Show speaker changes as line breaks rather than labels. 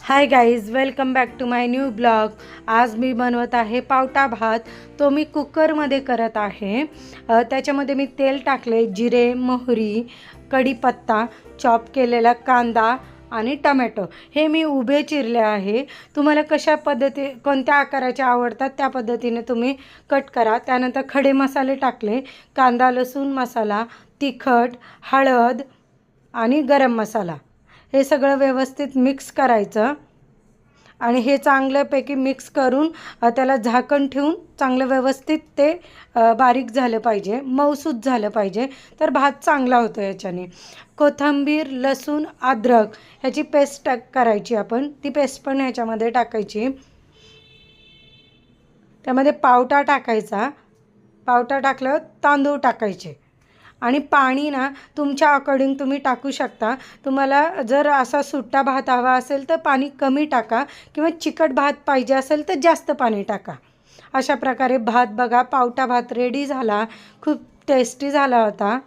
High guys, welcome back to my new blog. आज मी बनवत आहे पावटा भात. तो मी कुकरमध्ये करत आहे. त्याच्यामध्ये मी तेल टाकले, जिरे, मोहरी, कढीपत्ता, चॉप केलेला कांदा आणि टमॅटो हे मी उभे चिरले आहे. तुम्हाला कोणत्या आकाराचे आवडतात त्या पद्धतीने तुम्ही कट करा. त्यानंतर खडे मसाले टाकले, कांदा लसूण मसाला, तिखट, हळद आणि गरम मसाला. हे सगळं व्यवस्थित मिक्स करायचं आणि हे चांगल्यापैकी मिक्स करून त्याला झाकण ठेवून चांगलं व्यवस्थित ते बारीक झालं पाहिजे, मऊसूत झालं पाहिजे, तर भात चांगला होतो याच्याने. कोथिंबीर, लसूण, अद्रक ह्याची पेस्ट करायची आपण. ती पेस्ट पण ह्याच्यामध्ये टाकायची. त्यामध्ये पावटा टाकायचा. पावटा टाकल्यावर तांदूळ टाकायचे आणि पाणी ना तुमच्या अकॉर्डिंग तुम्ही टाकू शकता. तुम्हाला जर असा सुट्टा भात हवा असेल तर पाणी कमी टाका, किंवा चिकट भात पाहिजे असेल तर जास्त पाणी टाका. अशा प्रकारे भात बघा, पावटा भात रेडी झाला. खूप टेस्टी झाला होता.